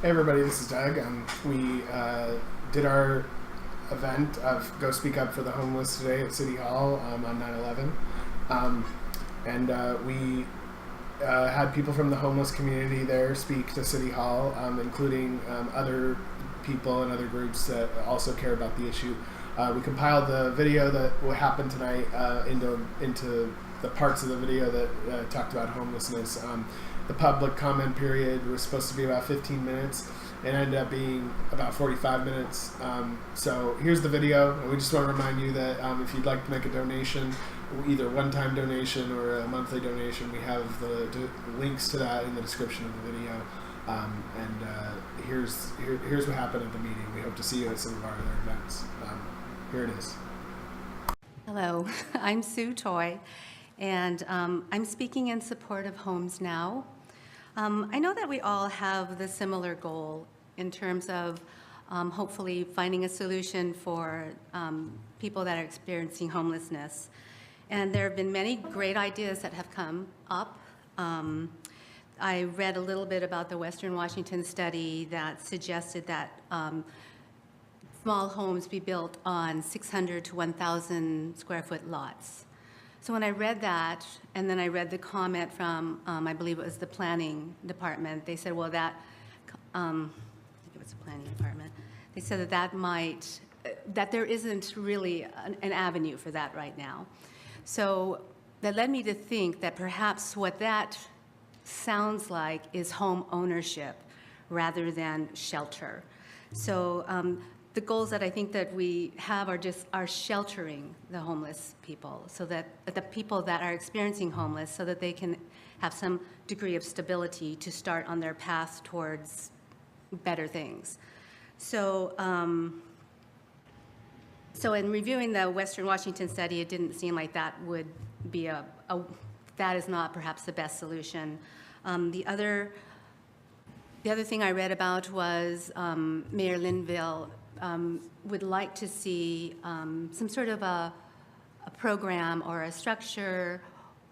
Hey everybody, this is Doug. We did our event of Go Speak Up for the Homeless today at City Hall on 9/11. We had people from the homeless community there speak to City Hall, including other people and other groups that also care about the issue. We compiled the video that will happen tonight into the parts of the video that talked about homelessness. The public comment period was supposed to be about 15 minutes. It ended up being about 45 minutes. So here's the video. And we just want to remind you that if you'd like to make a donation, either one-time donation or a monthly donation, we have the links to that in the description of the video. Here's what happened at the meeting. We hope to see you at some of our other events. Here it is. Hello, I'm Sue Toy, and I'm speaking in support of HomesNOW. I know that we all have the similar goal in terms of hopefully finding a solution for people that are experiencing homelessness. And there have been many great ideas that have come up. I read a little bit about the Western Washington study that suggested that small homes be built on 600 to 1,000 square foot lots. So when I read that, and then I read the comment from, I believe it was the planning department, they said, well, that, I think it was the planning department, they said that there isn't really an avenue for that right now. So that led me to think that perhaps what that sounds like is home ownership rather than shelter. So the goals that I think that we have are sheltering the homeless people, so that the people that are experiencing homeless, so that they can have some degree of stability to start on their path towards better things. So, so in reviewing the Western Washington study, it didn't seem like that would be that is not perhaps the best solution. The other thing I read about was Mayor Linville would like to see some sort of a program or a structure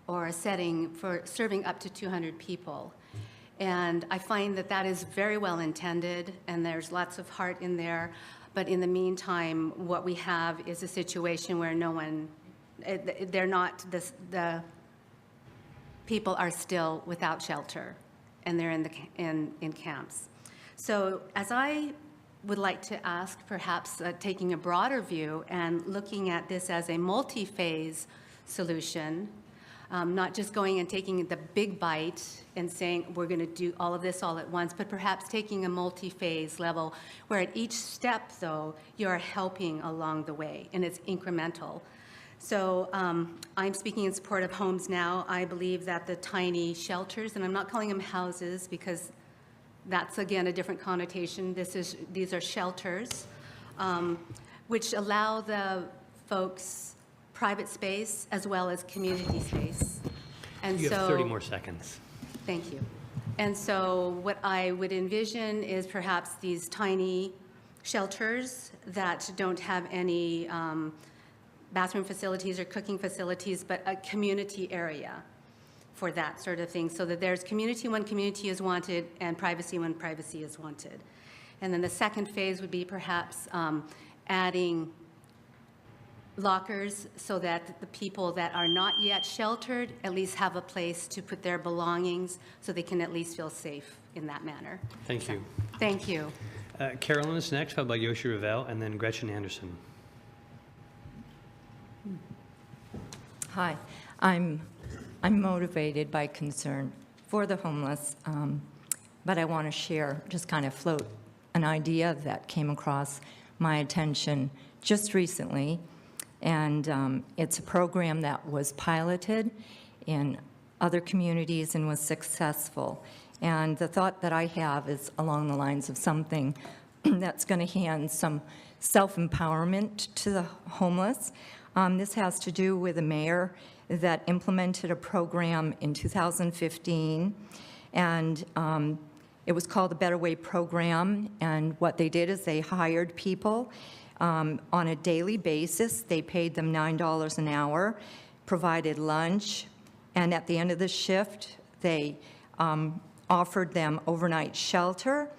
or a setting for serving up to 200 people. And I find that that is very well intended, and there's lots of heart in there. But in the meantime, what we have is a situation where the people are still without shelter, and they're in camps. So as I would like to ask, perhaps taking a broader view and looking at this as a multi-phase solution, not just going and taking the big bite and saying we're going to do all of this all at once, but perhaps taking a multi-phase level where at each step, though, you're helping along the way, and it's incremental. So I'm speaking in support of HomesNOW. I believe that the tiny shelters, and I'm not calling them houses because that's, again, a different connotation. These are shelters, which allow the folks private space as well as community space. And you have 30 more seconds. Thank you. And so what I would envision is perhaps these tiny shelters that don't have any bathroom facilities or cooking facilities, but a community area for that sort of thing, so that there's community when community is wanted and privacy when privacy is wanted. And then the second phase would be perhaps adding lockers so that the people that are not yet sheltered at least have a place to put their belongings so they can at least feel safe in that manner. Thank you. Thank you. Carolyn is next, followed by Yoshi Ravel, and then Gretchen Anderson. Hi, I'm motivated by concern for the homeless, but I want to share, just kind of float an idea that came across my attention just recently. And it's a program that was piloted in other communities and was successful. And the thought that I have is along the lines of something that's going to hand some self-empowerment to the homeless. This has to do with a mayor that implemented a program in 2015, and it was called the Better Way program. And what they did is they hired people on a daily basis. They paid them $9 an hour, provided lunch, and at the end of the shift, they offered them overnight shelter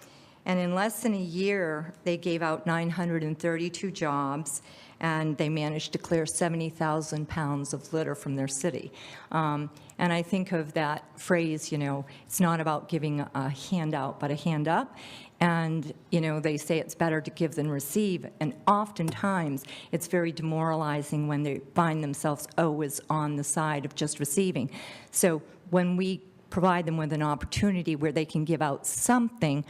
And in less than a year, they gave out 932 jobs, and they managed to clear 70,000 pounds of litter from their city. And I think of that phrase, it's not about giving a handout, but a hand up. And, they say it's better to give than receive. And oftentimes, it's very demoralizing when they find themselves always on the side of just receiving. So when we provide them with an opportunity where they can give out something,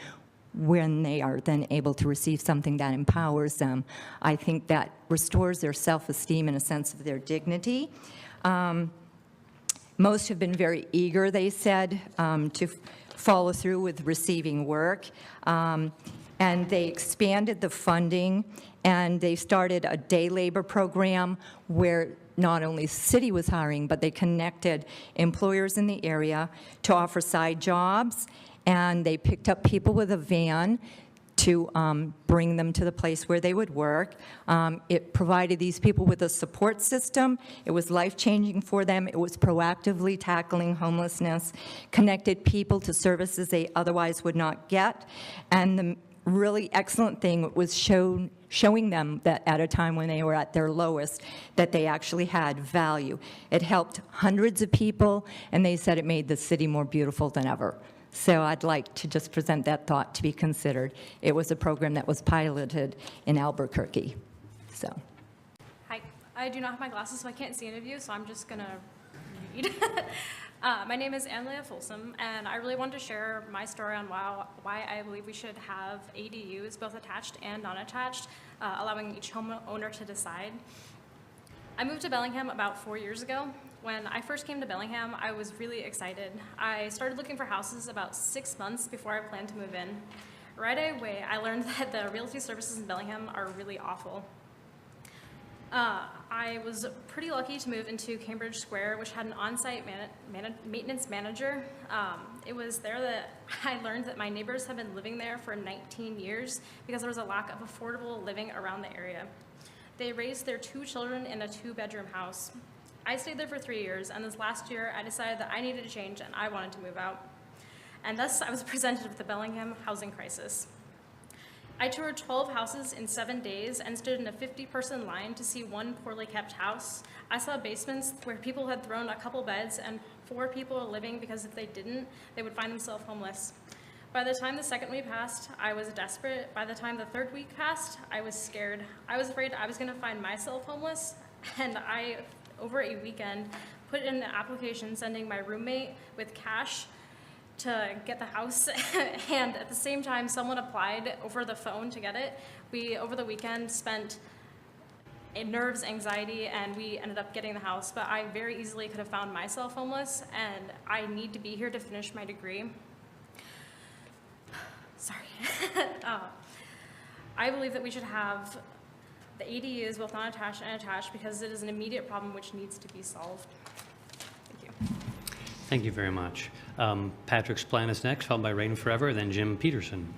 when they are then able to receive something that empowers them, I think that restores their self-esteem and a sense of their dignity. Most have been very eager, they said, to follow through with receiving work. And they expanded the funding, and they started a day labor program where not only the city was hiring, but they connected employers in the area to offer side jobs, and they picked up people with a van to bring them to the place where they would work. It provided these people with a support system. It was life-changing for them. It was proactively tackling homelessness, connected people to services they otherwise would not get. And the really excellent thing was showing them that at a time when they were at their lowest, that they actually had value. It helped hundreds of people, and they said it made the city more beautiful than ever. So I'd like to just present that thought to be considered. It was a program that was piloted in Albuquerque. So. Hi, I do not have my glasses, so I can't see any of you, so I'm just gonna read. My name is Anne-Leah Folsom, and I really wanted to share my story on why I believe we should have ADUs, both attached and non-attached, allowing each homeowner to decide. I moved to Bellingham about 4 years ago. When I first came to Bellingham, I was really excited. I started looking for houses about 6 months before I planned to move in. Right away, I learned that the realty services in Bellingham are really awful. I was pretty lucky to move into Cambridge Square, which had an on-site maintenance manager. It was there that I learned that my neighbors have been living there for 19 years because there was a lack of affordable living around the area. They raised their 2 children in a 2-bedroom house. I stayed there for 3 years, and this last year I decided that I needed to change and I wanted to move out. And thus I was presented with the Bellingham housing crisis. I toured 12 houses in 7 days and stood in a 50-person line to see one poorly kept house. I saw basements where people had thrown a couple beds and 4 people were living because if they didn't, they would find themselves homeless. By the time the second week passed, I was desperate. By the time the third week passed, I was scared. I was afraid I was gonna find myself homeless, and I, over a weekend, put in an application sending my roommate with cash to get the house, and at the same time, someone applied over the phone to get it. We, over the weekend, spent nerves, anxiety, and we ended up getting the house, but I very easily could have found myself homeless, and I need to be here to finish my degree. Sorry. I believe that we should have the ADUs, both non-attached and attached, because it is an immediate problem which needs to be solved. Thank you. Thank you very much. Patrick Splann is next, followed by Rain Forever, then Jim Peterson.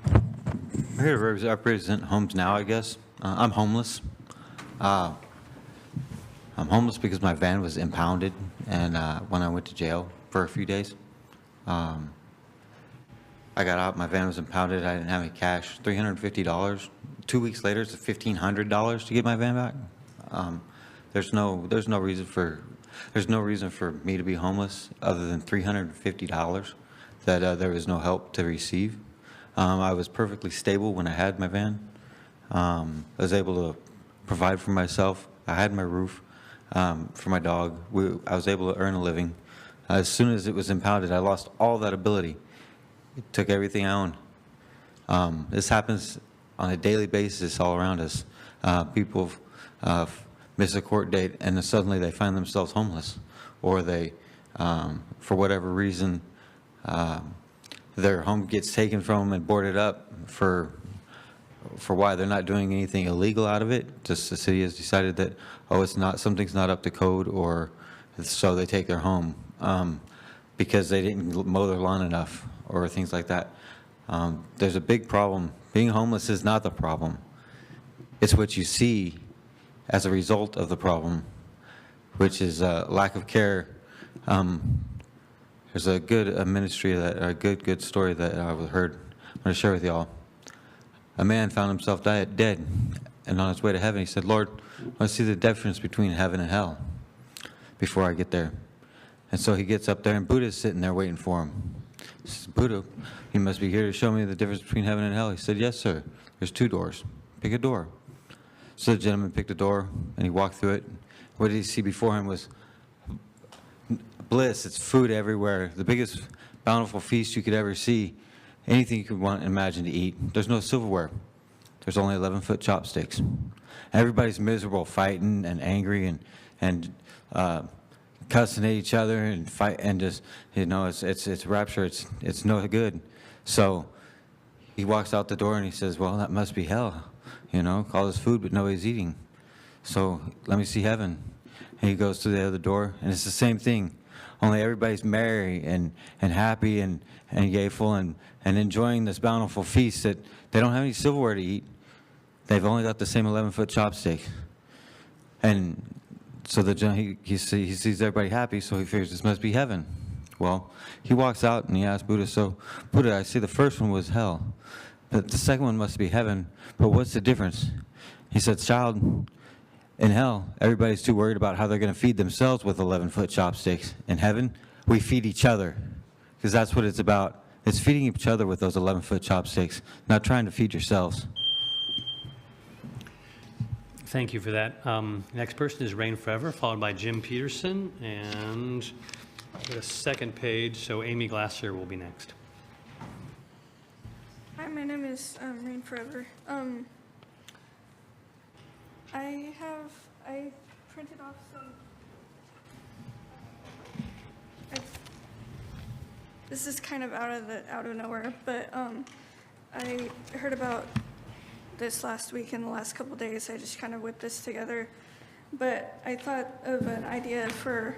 I'm here to represent HomesNOW, I guess. I'm homeless. I'm homeless because my van was impounded, and when I went to jail for a few days. I got out, my van was impounded, I didn't have any cash, $350. 2 weeks later, it's $1,500 to get my van back. There's no reason for me to be homeless other than $350 that there was no help to receive. I was perfectly stable when I had my van. I was able to provide for myself. I had my roof for my dog. I was able to earn a living. As soon as it was impounded, I lost all that ability. It took everything I own. This happens on a daily basis all around us. People miss a court date and then suddenly they find themselves homeless, or they, for whatever reason, their home gets taken from them and boarded up for why they're not doing anything illegal out of it. Just the city has decided that, oh, something's not up to code, or so they take their home because they didn't mow their lawn enough, or things like that. There's a big problem. Being homeless is not the problem. It's what you see as a result of the problem, which is lack of care. there's a ministry a good story that I've heard. I'm going to share with y'all. A man found himself dead, and on his way to heaven, he said, "Lord, I want to see the difference between heaven and hell before I get there." And so he gets up there, and Buddha's sitting there waiting for him. He says, "Buddha, you must be here to show me the difference between heaven and hell." He said, "Yes, sir. There's 2 doors. Pick a door." So the gentleman picked a door, and he walked through it. What did he see before him was bliss. It's food everywhere. The biggest bountiful feast you could ever see. Anything you could want and imagine to eat. There's no silverware. There's only 11-foot chopsticks. Everybody's miserable, fighting and angry and cussing at each other and fight and just, it's rapture. It's no good. So he walks out the door and he says, "Well, that must be hell. All this food, but nobody's eating. So let me see heaven." And he goes to the other door, and it's the same thing. Only everybody's merry and happy and grateful and enjoying this bountiful feast that they don't have any silverware to eat. They've only got the same 11-foot chopstick. And so he sees everybody happy, so he figures this must be heaven. Well, he walks out and he asks Buddha, "So, Buddha, I see the first one was hell, but the second one must be heaven. But what's the difference?" He said, "Child, in hell, everybody's too worried about how they're going to feed themselves with 11-foot chopsticks. In heaven, we feed each other, because that's what it's about. It's feeding each other with those 11-foot chopsticks, not trying to feed yourselves." Thank you for that. Next person is Reign Forever, followed by Jim Peterson, and the second page, so Amy Glasser will be next. Hi, my name is Reign Forever. I printed off some. This is kind of out of nowhere, but I heard about this last week and the last couple of days. I just kind of whipped this together, but I thought of an idea for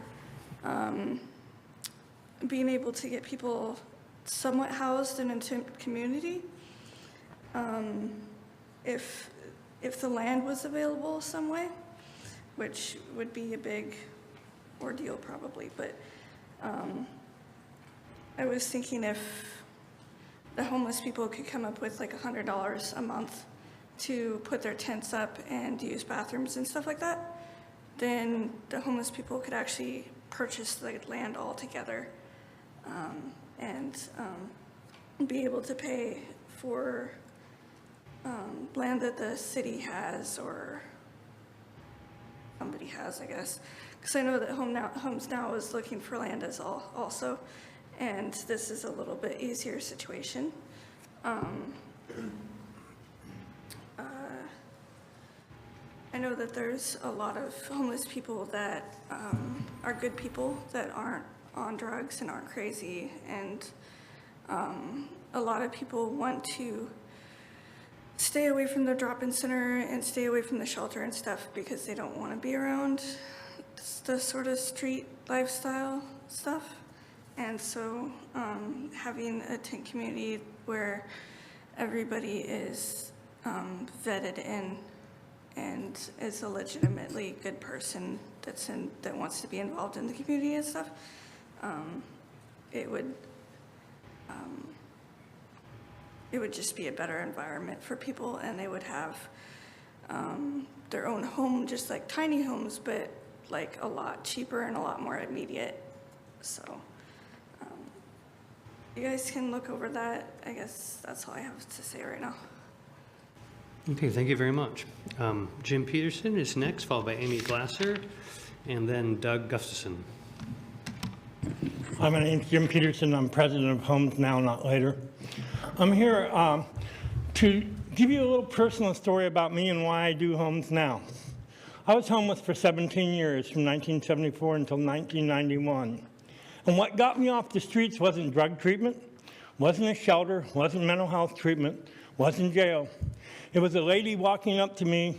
being able to get people somewhat housed in a community. If the land was available some way, which would be a big ordeal probably, but I was thinking if the homeless people could come up with like $100 a month to put their tents up and use bathrooms and stuff like that, then the homeless people could actually purchase the land altogether and be able to pay for land that the city has or somebody has, I guess. Because I know that HomesNOW is looking for land as also, and this is a little bit easier situation. I know that there's a lot of homeless people that are good people that aren't on drugs and aren't crazy, and a lot of people want to stay away from the drop-in center and stay away from the shelter and stuff because they don't want to be around the sort of street lifestyle stuff. And so having a tent community where everybody is vetted in and is a legitimately good person that wants to be involved in the community and stuff, it would just be a better environment for people, and they would have their own home, just like tiny homes, but like a lot cheaper and a lot more immediate. So you guys can look over that. I guess that's all I have to say right now. Okay, thank you very much. Jim Peterson is next, followed by Amy Glasser, and then Doug Gustafson. Hi, my name's Jim Peterson. I'm president of HomesNOW, not later. I'm here to give you a little personal story about me and why I do HomesNOW. I was homeless for 17 years, from 1974 until 1991. And what got me off the streets wasn't drug treatment, wasn't a shelter, wasn't mental health treatment, wasn't jail. It was a lady walking up to me,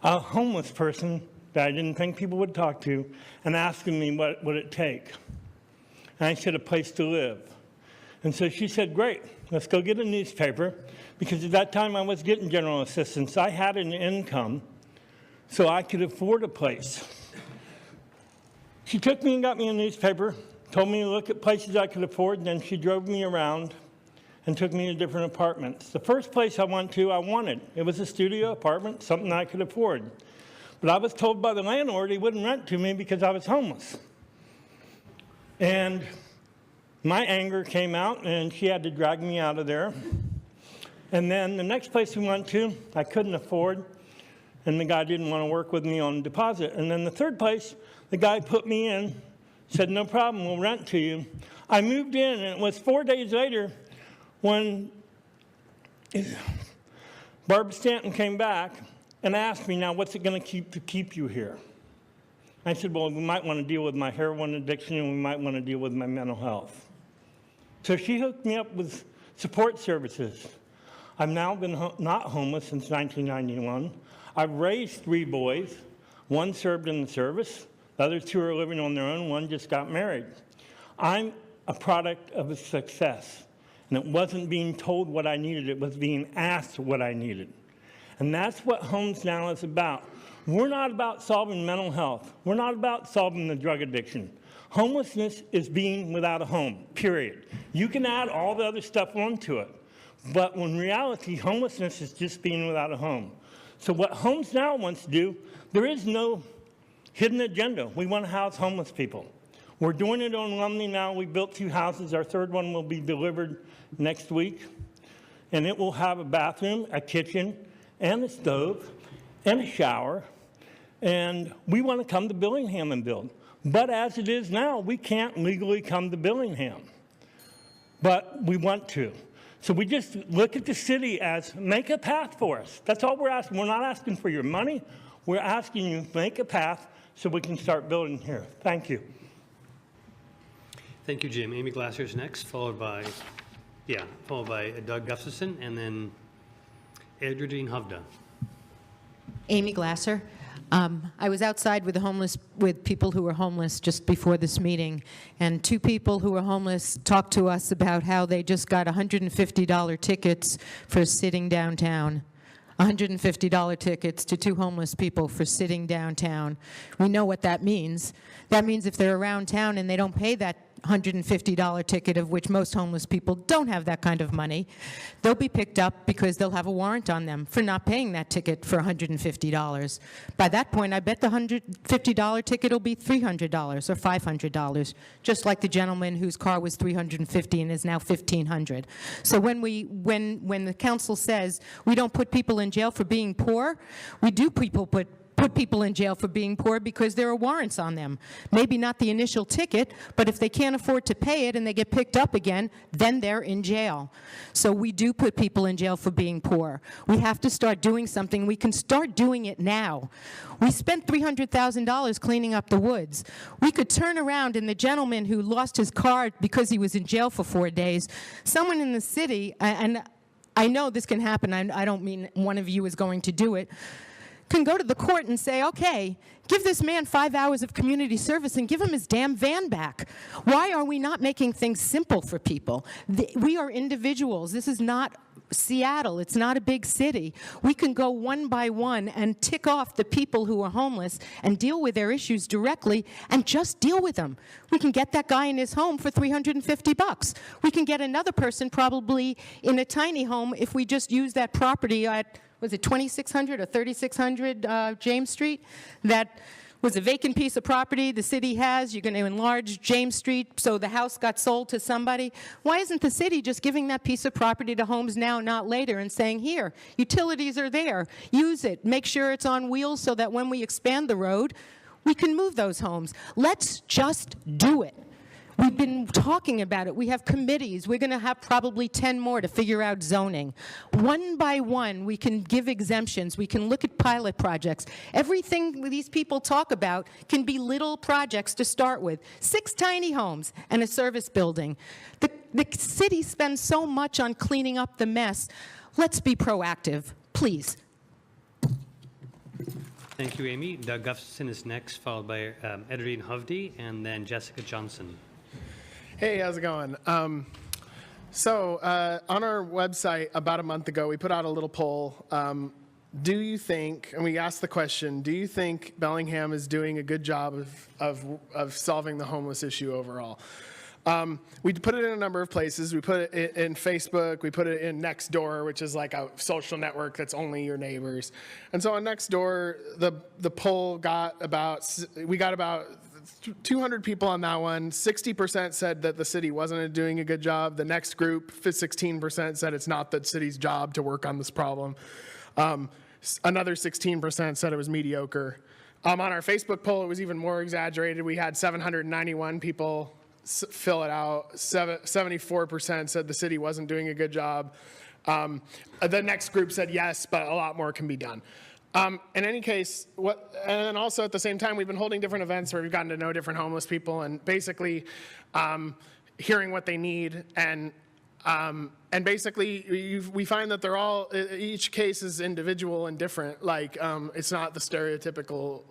a homeless person that I didn't think people would talk to, and asking me what would it take. And I said, a place to live. And so she said, great, let's go get a newspaper, because at that time I was getting general assistance. I had an income, so I could afford a place. She took me and got me a newspaper, told me to look at places I could afford, and then she drove me around and took me to different apartments. The first place I went to, I wanted. It was a studio apartment, something I could afford. But I was told by the landlord he wouldn't rent to me because I was homeless. And my anger came out, and she had to drag me out of there. And then the next place we went to, I couldn't afford, and the guy didn't want to work with me on deposit. And then the third place, the guy put me in, said, no problem, we'll rent to you. I moved in, and it was 4 days later when Barbara Stanton came back and asked me, now, what's it going to keep you here? I said, well, we might want to deal with my heroin addiction, and we might want to deal with my mental health. So she hooked me up with support services. I've now been not homeless since 1991. I've raised 3 boys. 1 served in the service. The other 2 are living on their own. 1 just got married. I'm a product of a success. And it wasn't being told what I needed. It was being asked what I needed. And that's what HomesNOW is about. We're not about solving mental health. We're not about solving the drug addiction. Homelessness is being without a home, period. You can add all the other stuff onto it. But in reality, homelessness is just being without a home. So what HomesNOW wants to do, there is no hidden agenda. We want to house homeless people. We're doing it on Lumley now. We built 2 houses. Our 3rd one will be delivered next week. And it will have a bathroom, a kitchen, and a stove, and a shower. And we want to come to Bellingham and build. But as it is now, we can't legally come to Bellingham. But we want to. So we just look at the city as make a path for us. That's all we're asking. We're not asking for your money. We're asking you make a path so we can start building here. Thank you. Thank you, Jim. Amy Glasser is next, followed by Doug Gustafson, and then Edradine Hovda. Amy Glasser. I was outside with people who were homeless just before this meeting, and 2 people who were homeless talked to us about how they just got $150 tickets for sitting downtown. $150 tickets to 2 homeless people for sitting downtown. We know what that means. That means if they're around town and they don't pay that $150 ticket, of which most homeless people don't have that kind of money, they'll be picked up because they'll have a warrant on them for not paying that ticket for $150. By that point, I bet the $150 ticket will be $300 or $500, just like the gentleman whose car was $350 and is now $1,500. So when the council says we don't put people in jail for being poor, we do put people in jail for being poor because there are warrants on them. Maybe not the initial ticket, but if they can't afford to pay it and they get picked up again, then they're in jail. So we do put people in jail for being poor. We have to start doing something. We can start doing it now. We spent $300,000 cleaning up the woods. We could turn around, and the gentleman who lost his car because he was in jail for 4 days, someone in the city, and I know this can happen, I don't mean one of you is going to do it, can go to the court and say, okay, give this man 5 hours of community service and give him his damn van back. Why are we not making things simple for people? We are individuals. This is not Seattle. It's not a big city. We can go one by one and tick off the people who are homeless and deal with their issues directly and just deal with them. We can get that guy in his home for $350. We can get another person probably in a tiny home if we just use that property at, was it 2600 or 3600 James Street? That was a vacant piece of property the city has. You're going to enlarge James Street so the house got sold to somebody. Why isn't the city just giving that piece of property to HomesNOW, not later, and saying, here, utilities are there, use it, make sure it's on wheels so that when we expand the road, we can move those homes. Let's just do it. We've been talking about it. We have committees. We're going to have probably 10 more to figure out zoning. One by one, we can give exemptions. We can look at pilot projects. Everything these people talk about can be little projects to start with. 6 tiny homes and a service building. The city spends so much on cleaning up the mess. Let's be proactive, please. Thank you, Amy. Doug Gustafson is next, followed by Edradine Hovde, and then Jessica Johnson. Hey, how's it going? So on our website about a month ago, we put out a little poll do you think, and we asked the question, do you think Bellingham is doing a good job of solving the homeless issue overall? We put it in a number of places. We put it in Facebook. We put it in Nextdoor, which is like a social network that's only your neighbors. And so on Nextdoor, the poll we got about 200 people on that one. 60% said that the city wasn't doing a good job. The next group, 16%, said it's not the city's job to work on this problem. Another 16% said it was mediocre. On our Facebook poll, it was even more exaggerated. We had 791 people fill it out. 74% said the city wasn't doing a good job. The next group said yes, but a lot more can be done. In any case, and also at the same time, we've been holding different events where we've gotten to know different homeless people and basically hearing what they need. And basically, we find that each case is individual and different. Like, it's not the stereotypical,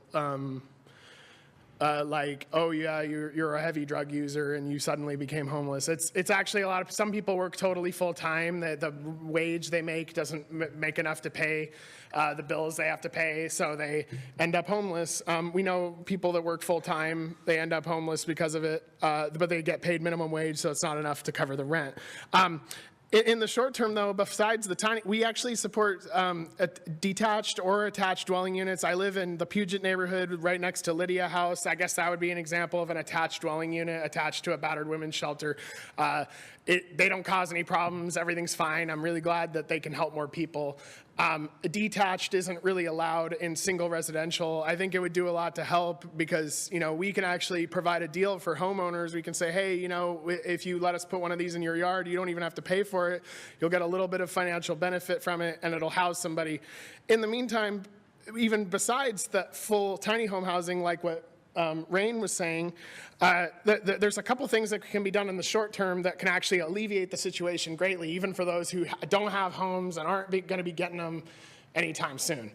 like, oh yeah, you're a heavy drug user and you suddenly became homeless. It's actually some people work totally full time. The wage they make doesn't make enough to pay the bills they have to pay, so they end up homeless. We know people that work full time, they end up homeless because of it, but they get paid minimum wage, so it's not enough to cover the rent. In the short term, though, besides we actually support detached or attached dwelling units. I live in the Puget neighborhood right next to Lydia House. I guess that would be an example of an attached dwelling unit attached to a battered women's shelter. They don't cause any problems. Everything's fine. I'm really glad that they can help more people. Detached isn't really allowed in single residential. I think it would do a lot to help because, we can actually provide a deal for homeowners. We can say, hey, if you let us put one of these in your yard, you don't even have to pay for it. You'll get a little bit of financial benefit from it, and it'll house somebody. In the meantime, even besides the full tiny home housing, like what Rain was saying, there's a couple things that can be done in the short term that can actually alleviate the situation greatly, even for those who don't have homes and aren't going to be getting them anytime soon.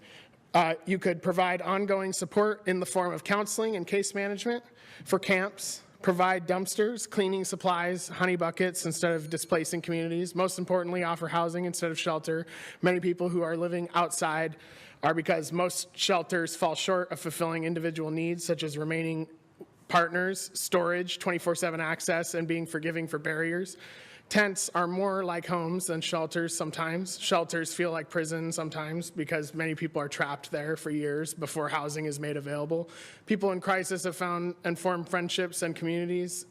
You could provide ongoing support in the form of counseling and case management for camps, provide dumpsters, cleaning supplies, honey buckets instead of displacing communities. Most importantly, offer housing instead of shelter. Many people who are living outside are because most shelters fall short of fulfilling individual needs, such as remaining partners, storage, 24/7 access, and being forgiving for barriers. Tents are more like homes than shelters sometimes. Shelters feel like prison sometimes because many people are trapped there for years before housing is made available. People in crisis have found and formed friendships and communities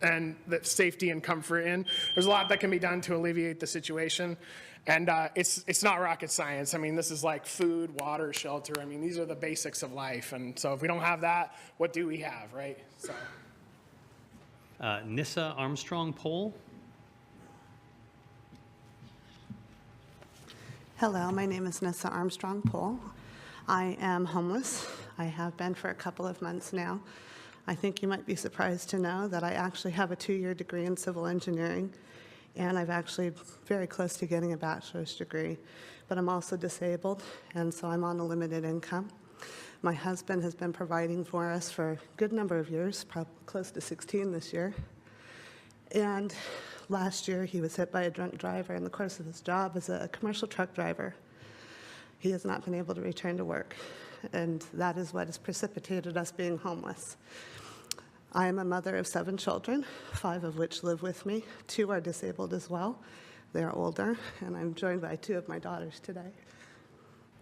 and that safety and comfort in. There's a lot that can be done to alleviate the situation. And it's not rocket science. I mean, this is like food, water, shelter. I mean, these are the basics of life. And so if we don't have that, what do we have, right? So. Nissa Armstrong poll. Hello, my name is Nissa Armstrong Pohl. I am homeless. I have been for a couple of months now. I think you might be surprised to know that I actually have a 2-year degree in civil engineering, and I'm actually very close to getting a bachelor's degree. But I'm also disabled, and so I'm on a limited income. My husband has been providing for us for a good number of years, probably close to 16 this year. And last year, he was hit by a drunk driver in the course of his job as a commercial truck driver. He has not been able to return to work, and that is what has precipitated us being homeless. I am a mother of 7 children, 5 of which live with me. 2 are disabled as well. They are older, and I'm joined by 2 of my daughters today.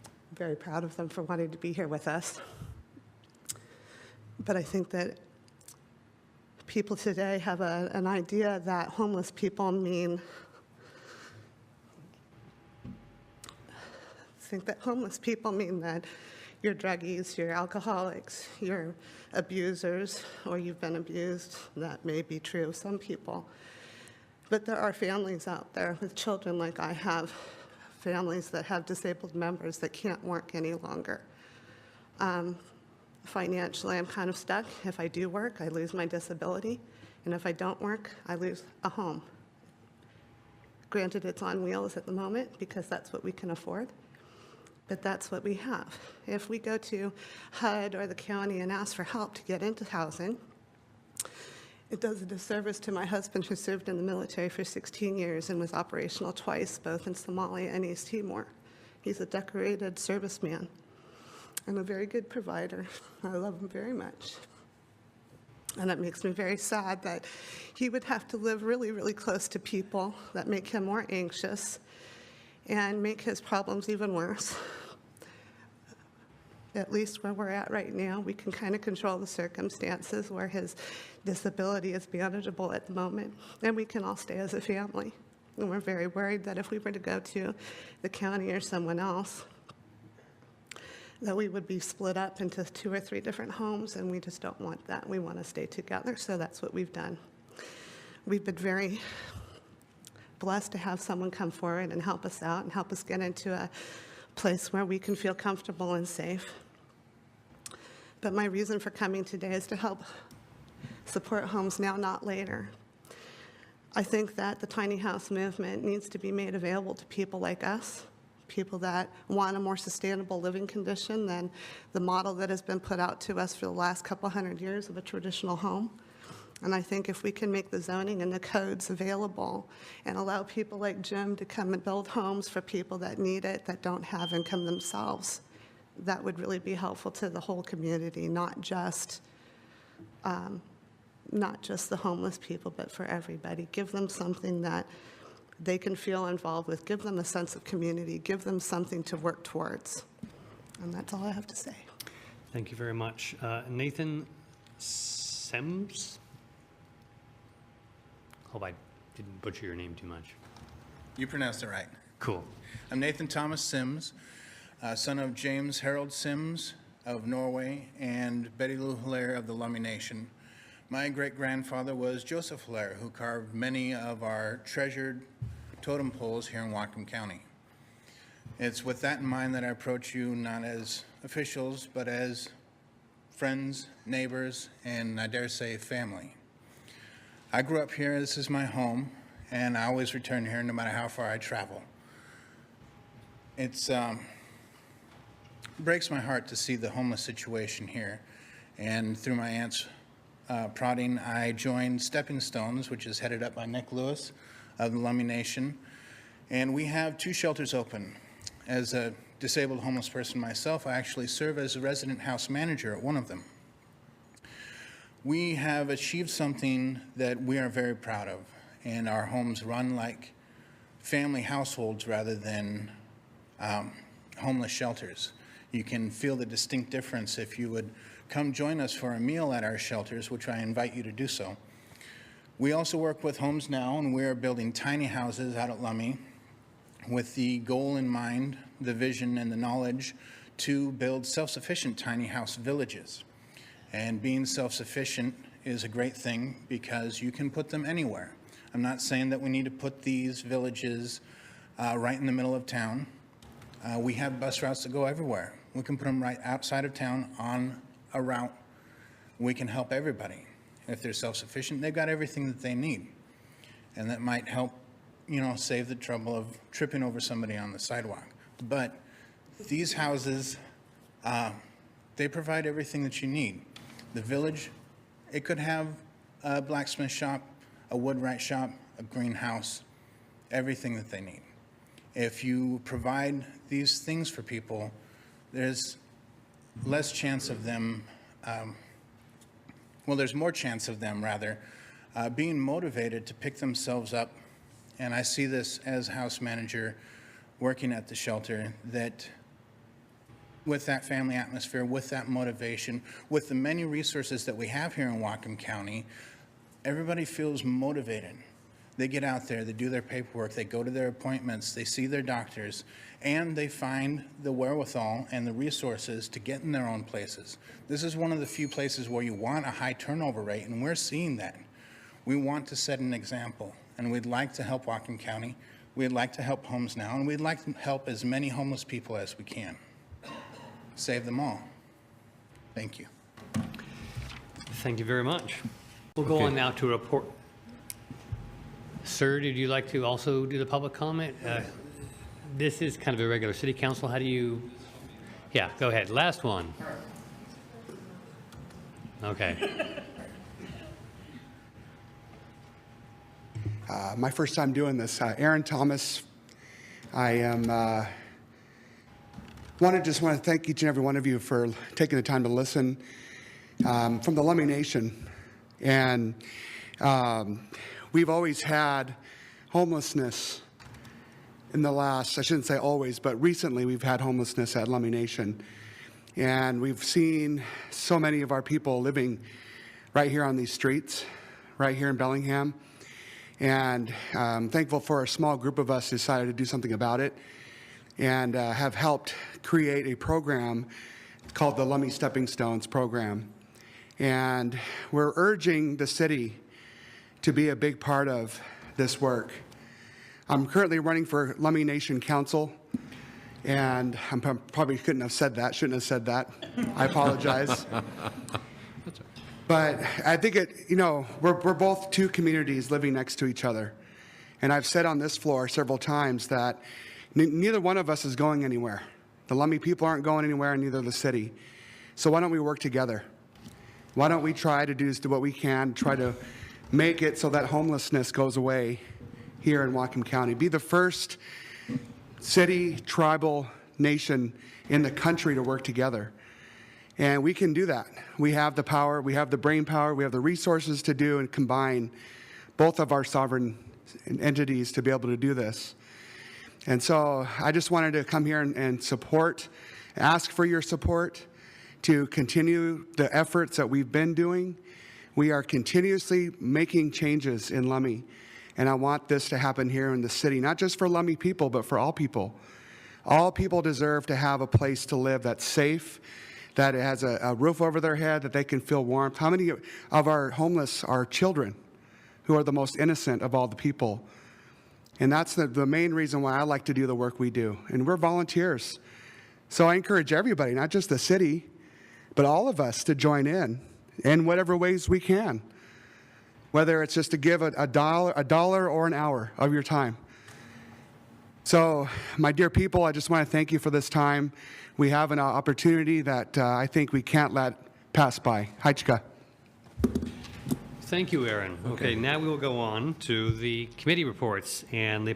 I'm very proud of them for wanting to be here with us. But I think that people today have an idea that homeless people mean that you're druggies, you're alcoholics, you're abusers, or you've been abused. That may be true of some people. But there are families out there with children like I have, families that have disabled members that can't work any longer. Financially, I'm kind of stuck. If I do work, I lose my disability. And if I don't work, I lose a home. Granted, it's on wheels at the moment because that's what we can afford. But that's what we have. If we go to HUD or the county and ask for help to get into housing, it does a disservice to my husband, who served in the military for 16 years and was operational twice, both in Somalia and East Timor. He's a decorated serviceman and a very good provider. I love him very much. And it makes me very sad that he would have to live really, really close to people that make him more anxious and make his problems even worse. At least where we're at right now, we can kind of control the circumstances where his disability is manageable at the moment, and we can all stay as a family. And we're very worried that if we were to go to the county or someone else, that we would be split up into 2 or 3 different homes, and we just don't want that. We want to stay together, so that's what we've done. We've been very blessed to have someone come forward and help us out and help us get into a place where we can feel comfortable and safe. But my reason for coming today is to help support Homes Now, Not Later. I think that the tiny house movement needs to be made available to people like us, people that want a more sustainable living condition than the model that has been put out to us for the last couple hundred years of a traditional home. And I think if we can make the zoning and the codes available and allow people like Jim to come and build homes for people that need it, that don't have income themselves, that would really be helpful to the whole community, not just the homeless people, but for everybody. Give them something that they can feel involved with. Give them a sense of community. Give them something to work towards. And that's all I have to say. Thank you very much. Nathan Sims? Hope I didn't butcher your name too much. You pronounced it right. Cool. I'm Nathan Thomas Sims, son of James Harold Sims of Norway and Betty Lou Hilaire of the Lummi Nation. My great-grandfather was Joseph Hilaire, who carved many of our treasured totem poles here in Whatcom County. It's with that in mind that I approach you not as officials, but as friends, neighbors, and I dare say family. I grew up here, this is my home, and I always return here no matter how far I travel. It's breaks my heart to see the homeless situation here, and through my aunt's prodding, I joined Stepping Stones, which is headed up by Nick Lewis of the Lummi Nation, and we have 2 shelters open. As a disabled homeless person myself, I actually serve as a resident house manager at one of them. We have achieved something that we are very proud of, and our homes run like family households rather than homeless shelters. You can feel the distinct difference if you would come join us for a meal at our shelters, which I invite you to do so. We also work with Homes Now, and we are building tiny houses out at Lummi with the goal in mind, the vision, and the knowledge to build self-sufficient tiny house villages. And being self-sufficient is a great thing because you can put them anywhere. I'm not saying that we need to put these villages right in the middle of town. We have bus routes that go everywhere. We can put them right outside of town on a route. We can help everybody. If they're self-sufficient, they've got everything that they need. And that might help, save the trouble of tripping over somebody on the sidewalk. But these houses, they provide everything that you need. The village, it could have a blacksmith shop, a woodwright shop, a greenhouse, everything that they need. If you provide these things for people, there's less chance of them, there's more chance of them, rather, being motivated to pick themselves up. And I see this as house manager working at the shelter, that with that family atmosphere, with that motivation, with the many resources that we have here in Whatcom County, everybody feels motivated. They get out there, they do their paperwork, they go to their appointments, they see their doctors, and they find the wherewithal and the resources to get in their own places. This is one of the few places where you want a high turnover rate, and we're seeing that. We want to set an example, and we'd like to help Whatcom County. We'd like to help Homes Now, and we'd like to help as many homeless people as we can. Save them all. Thank you. Thank you very much. We'll go on now to a report. Sir, did you like to also do the public comment? This is kind of a regular city council. How do you? Yeah, go ahead. Last one. Okay. My first time doing this. Aaron Thomas. I am just want to thank each and every one of you for taking the time to listen from the Lummi Nation. And we've always had homelessness in the last, I shouldn't say always, but recently we've had homelessness at Lummi Nation. And we've seen so many of our people living right here on these streets, right here in Bellingham. And I'm thankful for a small group of us who decided to do something about it and have helped create a program called the Lummi Stepping Stones program. And we're urging the city to be a big part of this work. I'm currently running for Lummi Nation Council, and I probably shouldn't have said that. I apologize. But I think we're both two communities living next to each other. And I've said on this floor several times that neither one of us is going anywhere. The Lummi people aren't going anywhere, and neither the city. So why don't we work together? Why don't we try to do what we can, try to make it so that homelessness goes away here in Whatcom County. Be the first city, tribal nation in the country to work together. And we can do that. We have the power, we have the brain power, we have the resources to do and combine both of our sovereign entities to be able to do this. And so I just wanted to come here and ask for your support to continue the efforts that we've been doing. We are continuously making changes in Lummi, and I want this to happen here in the city, not just for Lummi people, but for all people. All people deserve to have a place to live that's safe, that has a roof over their head, that they can feel warmth. How many of our homeless are children, who are the most innocent of all the people? And that's the main reason why I like to do the work we do. And we're volunteers. So I encourage everybody, not just the city, but all of us to join in whatever ways we can. Whether it's just to give a dollar or an hour of your time. So, my dear people, I just want to thank you for this time. We have an opportunity that I think we can't let pass by. Hajka. Thank you, Aaron. Okay, now we will go on to the committee reports. And the